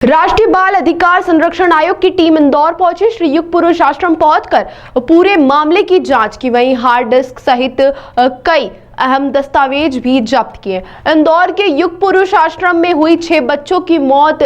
राष्ट्रीय बाल अधिकार संरक्षण आयोग की टीम इंदौर पहुंची। श्री युग पुरुष आश्रम पहुंचकर पूरे मामले की जांच की। वहीं हार्ड डिस्क सहित कई अहम दस्तावेज भी जब्त किए। इंदौर के युग पुरुष आश्रम में हुई 6 बच्चों की मौत।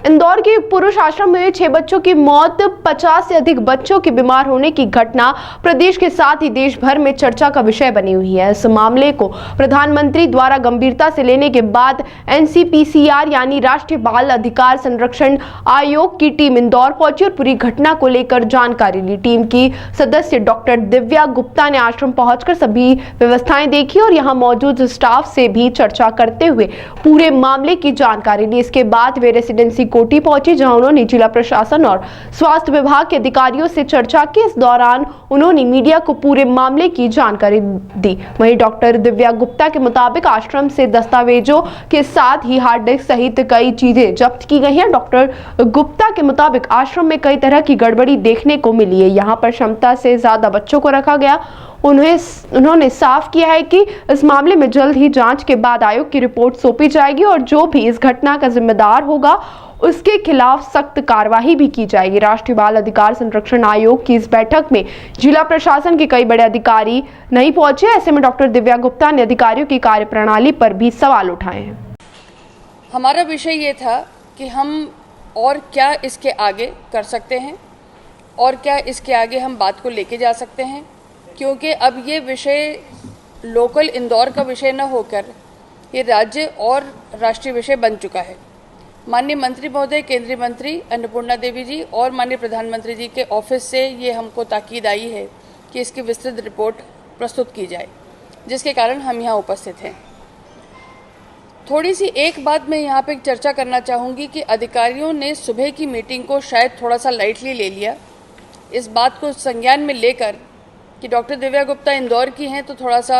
इंदौर के पुरुष आश्रम में 6 बच्चों की मौत, 50 से अधिक बच्चों के बीमार होने की घटना प्रदेश के साथ ही देश भर में चर्चा का विषय बनी हुई है। इस मामले को प्रधानमंत्री द्वारा गंभीरता से लेने के बाद NCPCR यानी राष्ट्रीय बाल अधिकार संरक्षण आयोग की टीम इंदौर पहुंची और पूरी घटना को लेकर जानकारी ली। टीम की सदस्य डॉक्टर दिव्या गुप्ता ने आश्रम पहुंचकर सभी व्यवस्थाएं देखी और यहां मौजूद स्टाफ से भी चर्चा करते हुए पूरे मामले की जानकारी ली। इसके बाद वे रेसिडेंसी कोटी पहुंची, जहां उन्होंने जिला प्रशासन और स्वास्थ्य विभाग के अधिकारियों से चर्चा की। इस दौरान उन्होंने मीडिया को पूरे मामले की जानकारी दी। वहीं डॉक्टर दिव्या गुप्ता के मुताबिक आश्रम से दस्तावेजों के साथ ही हार्ड डिस्क सहित कई चीजें जब्त की गई हैं। डॉक्टर गुप्ता के मुताबिक आश्रम में कई तरह की गड़बड़ी देखने को मिली है। यहाँ पर क्षमता से ज्यादा बच्चों को रखा गया। उन्होंने साफ किया है कि इस मामले में जल्द ही जांच के बाद आयोग की रिपोर्ट सौंपी जाएगी और जो भी इस घटना का जिम्मेदार होगा उसके खिलाफ सख्त कार्रवाई भी की जाएगी। राष्ट्रीय बाल अधिकार संरक्षण आयोग की इस बैठक में जिला प्रशासन के कई बड़े अधिकारी नहीं पहुंचे। ऐसे में डॉक्टर दिव्या गुप्ता ने अधिकारियों की कार्यप्रणाली पर भी सवाल उठाए हैं। हमारा विषय ये था कि हम और क्या इसके आगे कर सकते हैं और क्या इसके आगे हम बात को लेके जा सकते हैं, क्योंकि अब ये विषय लोकल इंदौर का विषय न होकर ये राज्य और राष्ट्रीय विषय बन चुका है। माननीय मंत्री महोदय, केंद्रीय मंत्री अन्नपूर्णा देवी जी और माननीय प्रधानमंत्री जी के ऑफिस से ये हमको ताकीद आई है कि इसकी विस्तृत रिपोर्ट प्रस्तुत की जाए, जिसके कारण हम यहाँ उपस्थित हैं। थोड़ी सी एक बात मैं यहाँ पे चर्चा करना चाहूँगी कि अधिकारियों ने सुबह की मीटिंग को शायद थोड़ा सा लाइटली ले लिया। इस बात को संज्ञान में लेकर कि डॉक्टर दिव्या गुप्ता इंदौर की हैं तो थोड़ा सा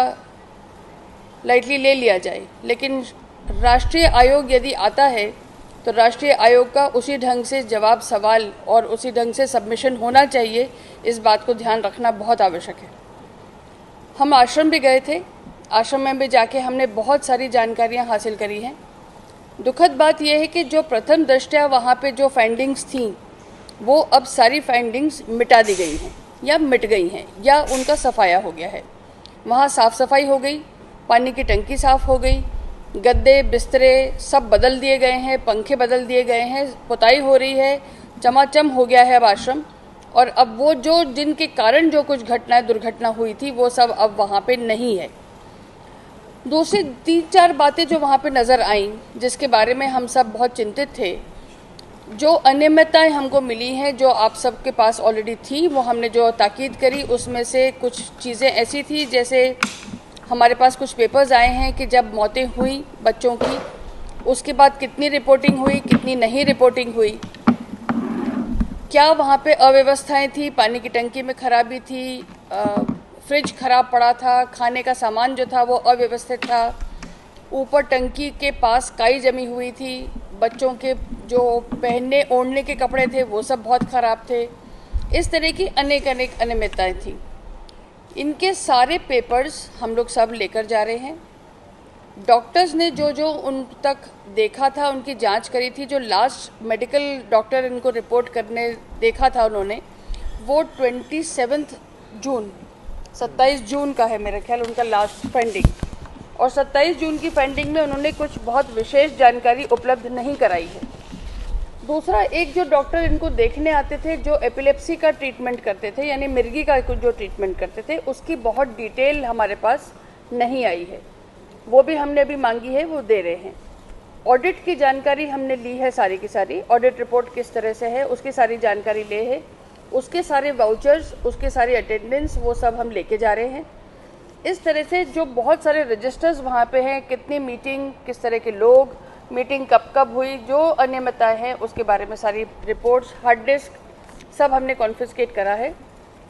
लाइटली ले लिया जाए, लेकिन राष्ट्रीय आयोग यदि आता है तो राष्ट्रीय आयोग का उसी ढंग से जवाब सवाल और उसी ढंग से सबमिशन होना चाहिए। इस बात को ध्यान रखना बहुत आवश्यक है। हम आश्रम भी गए थे। आश्रम में भी जाके हमने बहुत सारी जानकारियां हासिल करी हैं। दुखद बात यह है कि जो प्रथम दृष्टया वहाँ पे जो फाइंडिंग्स थी वो अब सारी फाइंडिंग्स मिटा दी गई हैं या मिट गई हैं या उनका सफाया हो गया है। वहाँ साफ़ सफाई हो गई, पानी की टंकी साफ़ हो गई, गद्दे बिस्तरे सब बदल दिए गए हैं, पंखे बदल दिए गए हैं, पुताई हो रही है, चमाचम हो गया है अब आश्रम। और अब वो जो जिनके कारण जो कुछ दुर्घटना हुई थी वो सब अब वहाँ पे नहीं है। दूसरी 3-4 बातें जो वहाँ पे नज़र आईं, जिसके बारे में हम सब बहुत चिंतित थे, जो अनियमितताएं हमको मिली हैं, जो आप सबके पास ऑलरेडी थी, वो हमने जो ताकीद करी उसमें से कुछ चीज़ें ऐसी थी, जैसे हमारे पास कुछ पेपर्स आए हैं कि जब मौतें हुई बच्चों की उसके बाद कितनी रिपोर्टिंग हुई, कितनी नहीं रिपोर्टिंग हुई, क्या वहाँ पे अव्यवस्थाएं थी, पानी की टंकी में खराबी थी, फ्रिज खराब पड़ा था, खाने का सामान जो था वो अव्यवस्थित था, ऊपर टंकी के पास काई जमी हुई थी, बच्चों के जो पहनने ओढ़ने के कपड़े थे वो सब बहुत ख़राब थे। इस तरह की अनेक अनियमितताएं थी। इनके सारे पेपर्स हम लोग सब लेकर जा रहे हैं। डॉक्टर्स ने जो उन तक देखा था, उनकी जांच करी थी, जो लास्ट मेडिकल डॉक्टर इनको रिपोर्ट करने देखा था उन्होंने, वो 27 जून का है मेरा ख्याल उनका लास्ट फाइंडिंग। और 27 जून की फाइंडिंग में उन्होंने कुछ बहुत विशेष जानकारी उपलब्ध नहीं कराई है। दूसरा, एक जो डॉक्टर इनको देखने आते थे, जो एपिलेप्सी का ट्रीटमेंट करते थे, यानी मिर्गी का जो ट्रीटमेंट करते थे, उसकी बहुत डिटेल हमारे पास नहीं आई है। वो भी हमने अभी मांगी है, वो दे रहे हैं। ऑडिट की जानकारी हमने ली है सारी की सारी। ऑडिट रिपोर्ट किस तरह से है उसकी सारी जानकारी ले है। उसके सारे वाउचर्स, उसके सारी अटेंडेंस, वो सब हम लेके जा रहे हैं। इस तरह से जो बहुत सारे रजिस्टर्स वहाँ पे हैं, कितनी मीटिंग, किस तरह के लोग, मीटिंग कब हुई, जो अनियमितताएं हैं उसके बारे में सारी रिपोर्ट्स, हार्ड डिस्क सब हमने कॉन्फिस्केट करा है।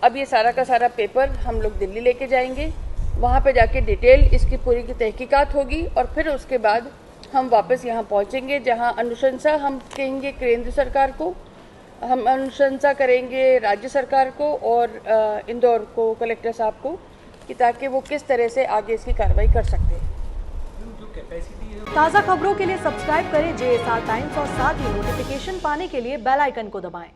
अब ये सारा का सारा पेपर हम लोग दिल्ली लेके जाएंगे। वहाँ पे जाके डिटेल इसकी पूरी की तहकीकात होगी और फिर उसके बाद हम वापस यहाँ पहुँचेंगे, जहाँ अनुशंसा हम कहेंगे केंद्र सरकार को, हम अनुशंसा करेंगे राज्य सरकार को और इंदौर को, कलेक्टर साहब को, कि ताकि वो किस तरह से आगे इसकी कार्रवाई कर सकते हैं। ताज़ा खबरों के लिए सब्सक्राइब करें JSR टाइम्स और साथ ही नोटिफिकेशन पाने के लिए बेल आइकन को दबाएं।